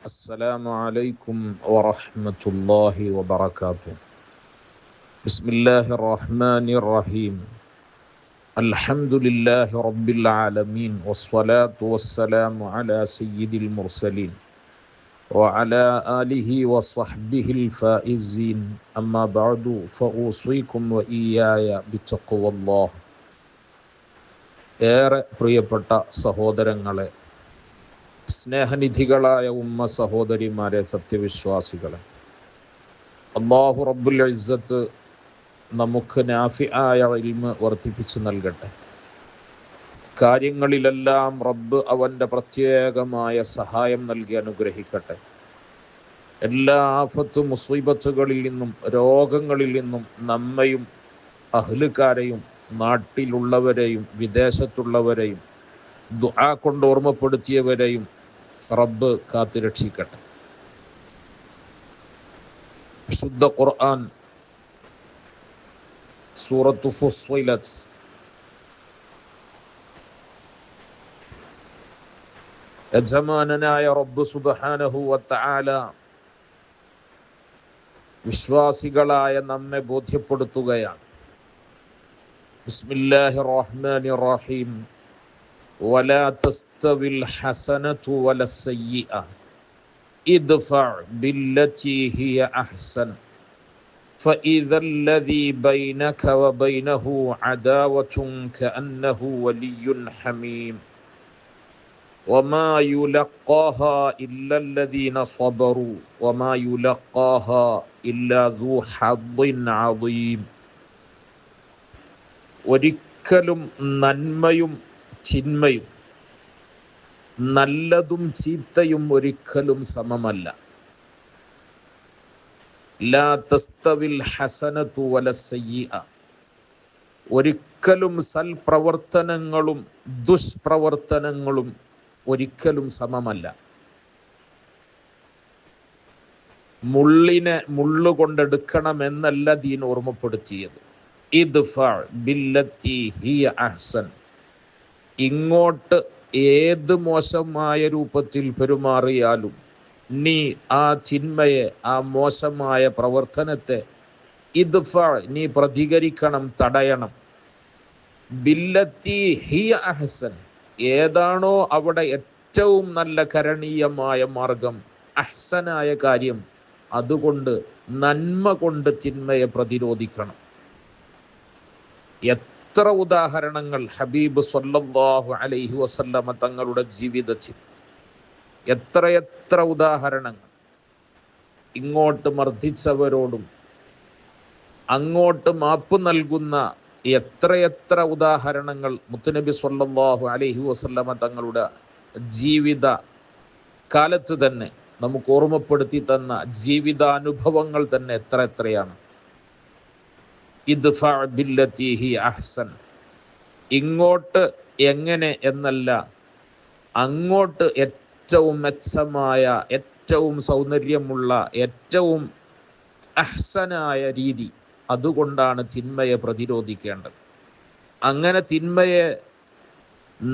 السلام عليكم ورحمة الله وبركاته. بسم الله الرحمن الرحيم. الحمد لله رب العالمين والصلاة والسلام على سيد المرسلين وعلى آله وصحبه الفائزين. أما بعد فأوصيكم وإياي بتقوى الله. ഏറെ പ്രിയപ്പെട്ട സഹോദരങ്ങളെ, സ്നേഹനിധികളായ ഉമ്മ സഹോദരിമാരെ, സത്യവിശ്വാസികളെ, അല്ലാഹു റബ്ബുൽ ഇസ്സത്ത് നമുക്ക് നാഫിആയ ഇൽമ് വർദ്ധിപ്പിച്ചു നൽകട്ടെ. കാര്യങ്ങളിലെല്ലാം റബ്ബ് അവൻ്റെ പ്രത്യേകമായ സഹായം നൽകി അനുഗ്രഹിക്കട്ടെ. എല്ലാ ആഫത്ത് മുസീബത്തുകളിൽ നിന്നും രോഗങ്ങളിൽ നിന്നും നമ്മയും അഹ്ലുകാരെയും നാട്ടിലുള്ളവരെയും വിദേശത്തുള്ളവരെയും ദുആ കൊണ്ട് ഓർമ്മപ്പെടുത്തിയവരെയും റബ്ബ് കാത്തുരക്ഷിക്കട്ടെ. വിശുദ്ധ ഖുർആൻ സൂറത്തു ഫുസ്സിലത്ത് യജമാനനായ റബ്ബ് സുബ്ഹാനഹു വതആല വിശ്വാസികളായ നമ്മെ ബോധ്യപ്പെടുത്തുകയാണ്. ബിസ്മില്ലാഹിർ റഹ്മാനിർ റഹീം. ولا تستوي الحسنة ولا السيئة ادفع بالتي هي أحسن فإذا الذي بينك وبينه عداوة كأنه ولي حميم وما يلقاها إلا الذين صبروا وما يلقاها إلا ذو حظ عظيم. ഒരിക്കലും നന്മയും ചിന്മയും, നല്ലതും ചീത്തയും ഒരിക്കലും സമമല്ല. ലാ തസ്തവിൽ ഹസനതു വല സയ്യിഅ. ഒരിക്കലും സൽപ്രവർത്തനങ്ങളും ദുഷ്പ്രവർത്തനങ്ങളും ഒരിക്കലും സമമല്ല. മുള്ളിനെ മുള്ളുകൊണ്ടെടുക്കണമെന്നല്ല ദീൻ ഓർമ്മപ്പെടുത്തിയത്. ഇദ്ഫഅ ബില്ലത്തി ഹിയ അഹ്സൻ. ഇങ്ങോട്ട് ഏത് മോശമായ രൂപത്തിൽ പെരുമാറിയാലും നീ ആ ചിന്മയെ, ആ മോശമായ പ്രവർത്തനത്തെ നീ പ്രതികരിക്കണം, തടയണം. ബില്ലത്തി ഹിയ അഹ്സൻ. ഏതാണോ അവിടെ ഏറ്റവും നല്ല കരണീയമായ മാർഗം, അഹ്സനായ കാര്യം, അതുകൊണ്ട് നന്മ കൊണ്ട് ചിന്മയെ പ്രതിരോധിക്കണം. എത്ര ഉദാഹരണങ്ങൾ ഹബീബ് സ്വല്ലല്ലാഹു അലൈഹി വസല്ലമ തങ്ങളുടെ ജീവിതത്തിൽ, എത്രയെത്ര ഉദാഹരണങ്ങൾ. ഇങ്ങോട്ട് മർദ്ദിച്ചവരോടും അങ്ങോട്ട് മാപ്പ് നൽകുന്ന എത്രയെത്ര ഉദാഹരണങ്ങൾ മുത്തുനബി സ്വല്ലല്ലാഹു അലൈഹി വസല്ലമ തങ്ങളുടെ ജീവിത കാലത്ത് തന്നെ നമുക്ക് ഓർമ്മപ്പെടുത്തി തന്ന ജീവിതാനുഭവങ്ങൾ തന്നെ എത്രയാണ്. ഇദ്ഫഅ ബില്ലത്തി ഹിയ അഹ്സൻ. ഇങ്ങോട്ട് എങ്ങനെ എന്നല്ല, അങ്ങോട്ട് ഏറ്റവും മെച്ചമായ, ഏറ്റവും സൗന്ദര്യമുള്ള, ഏറ്റവും അഹ്സനായ രീതി, അതുകൊണ്ടാണ് തിന്മയെ പ്രതിരോധിക്കേണ്ടത്. അങ്ങനെ തിന്മയെ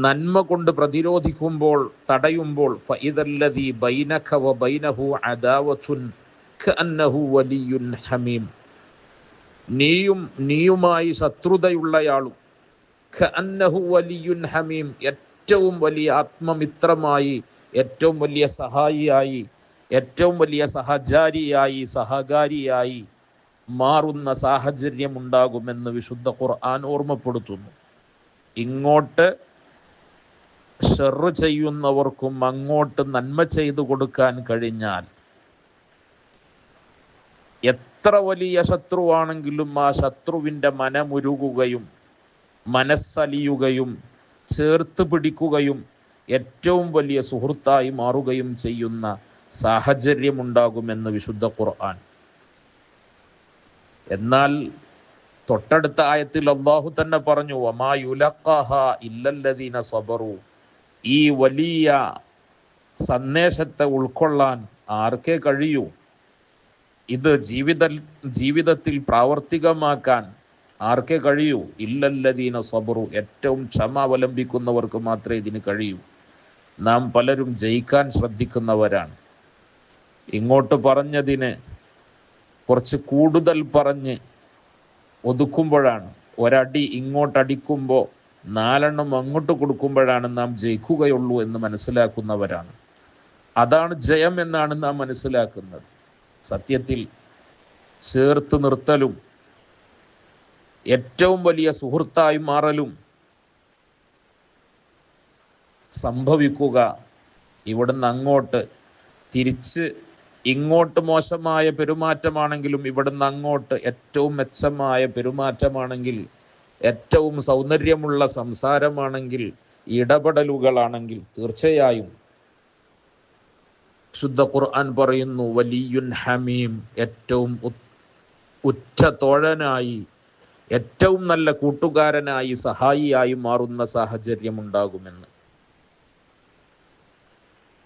നന്മ കൊണ്ട് പ്രതിരോധിക്കുമ്പോൾ, തടയുമ്പോൾ, ഫഇദല്ലദീ ബൈനക വബൈനഹു അദാവത്തുൻ കഅന്നഹു വലിയ്യുൻ ഹമീം. നീയുമായി ശത്രുതയുള്ളയാളും കഅന്നഹു വലിയ്യുൻ ഹമീം, ഏറ്റവും വലിയ ആത്മമിത്രമായി, ഏറ്റവും വലിയ സഹായിയായി, ഏറ്റവും വലിയ സഹചാരിയായി, സഹകാരിയായി മാറുന്ന സാഹചര്യം ഉണ്ടാകുമെന്ന് വിശുദ്ധ ഖുർആൻ ഓർമ്മപ്പെടുത്തുന്നു. ഇങ്ങോട്ട് ഷർറ് ചെയ്യുന്നവർക്കും അങ്ങോട്ട് നന്മ ചെയ്തു കൊടുക്കാൻ കഴിഞ്ഞാൽ, എത്ര വലിയ ശത്രുവാണെങ്കിലും ആ ശത്രുവിൻ്റെ മനമുരുകുകയും മനസ്സലിയുകയും ചേർത്ത് പിടിക്കുകയും ഏറ്റവും വലിയ സുഹൃത്തായി മാറുകയും ചെയ്യുന്ന സാഹചര്യമുണ്ടാകുമെന്ന് വിശുദ്ധ ഖുർആൻ. എന്നാൽ തൊട്ടടുത്ത ആയത്തിൽ അല്ലാഹു തന്നെ പറഞ്ഞു, വമാ യുലഖാഹാ ഇല്ലല്ലദീന സബറു. ഈ വലിയ സന്ദേശത്തെ ഉൾക്കൊള്ളാൻ ആർക്കേ കഴിയൂ? ഇത് ജീവിതത്തിൽ പ്രാവർത്തികമാക്കാൻ ആർക്കേ കഴിയൂ? ഇല്ലല്ലദീന സബറു. ഏറ്റവും ക്ഷമ അവലംബിക്കുന്നവർക്ക് മാത്രമേ ഇതിന് കഴിയൂ. നാം പലരും ജയിക്കാൻ ശ്രദ്ധിക്കുന്നവരാണ്. ഇങ്ങോട്ട് പറഞ്ഞതിന് കുറച്ച് കൂടുതൽ പറഞ്ഞ് ഒതുക്കുമ്പോഴാണ്, ഒരടി ഇങ്ങോട്ടടിക്കുമ്പോൾ 4 അങ്ങോട്ട് കൊടുക്കുമ്പോഴാണ് നാം ജയിക്കുകയുള്ളൂ എന്ന് മനസ്സിലാക്കുന്നവരാണ്. അതാണ് ജയം എന്നാണ് നാം മനസ്സിലാക്കുന്നത്. സത്യത്തിൽ ചേർത്ത് നിർത്തലും ഏറ്റവും വലിയ സുഹൃത്തായി മാറലും സംഭവിക്കുക ഇവിടുന്ന് അങ്ങോട്ട്, തിരിച്ച് ഇങ്ങോട്ട് മോശമായ പെരുമാറ്റമാണെങ്കിലും ഇവിടുന്ന് അങ്ങോട്ട് ഏറ്റവും മെച്ചമായ പെരുമാറ്റമാണെങ്കിൽ, ഏറ്റവും സൗന്ദര്യമുള്ള സംസാരമാണെങ്കിൽ, ഇടപെടലുകളാണെങ്കിൽ തീർച്ചയായും ശുദ്ധ ഖുർആൻ പറയുന്നു വലിയുൻ ഹമീം, ഏറ്റവും ഉറ്റ തോഴനായി, ഏറ്റവും നല്ല കൂട്ടുകാരനായി, സഹായിയായി മാറുന്ന സാഹചര്യം ഉണ്ടാകുമെന്ന്.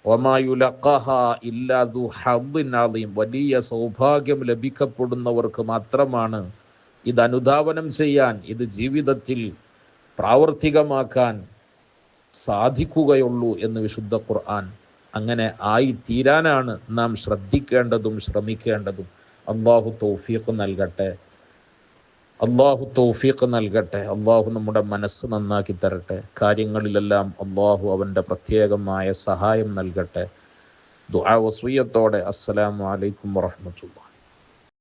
വമാ യുലഖഹാ ഇല്ലാ ദു ഹദ്ദിൻ അളീം, വലിയ സൗഭാഗ്യം ലഭിക്കപ്പെടുന്നവർക്ക് മാത്രമാണ് ഇത് അനുധാവനം ചെയ്യാൻ, ഇത് ജീവിതത്തിൽ പ്രാവർത്തികമാക്കാൻ സാധിക്കുകയുള്ളൂ എന്ന് വിശുദ്ധ ഖുർആൻ. അങ്ങനെ ആയി തീരാനാണ് നാം ശ്രദ്ധിക്കേണ്ടതും ശ്രമിക്കേണ്ടതും. അല്ലാഹു തൗഫീഖ് നൽകട്ടെ, അല്ലാഹു തൗഫീഖ് നൽകട്ടെ. അല്ലാഹു നമ്മുടെ മനസ്സ് നന്നാക്കി തരട്ടെ. കാര്യങ്ങളിലെല്ലാം അല്ലാഹു അവൻ്റെ പ്രത്യേകമായ സഹായം നൽകട്ടെ. ദുആ വസിയ്യത്തോടെ അസ്സലാമു അലൈക്കും വറഹ്മത്തുള്ളാഹി.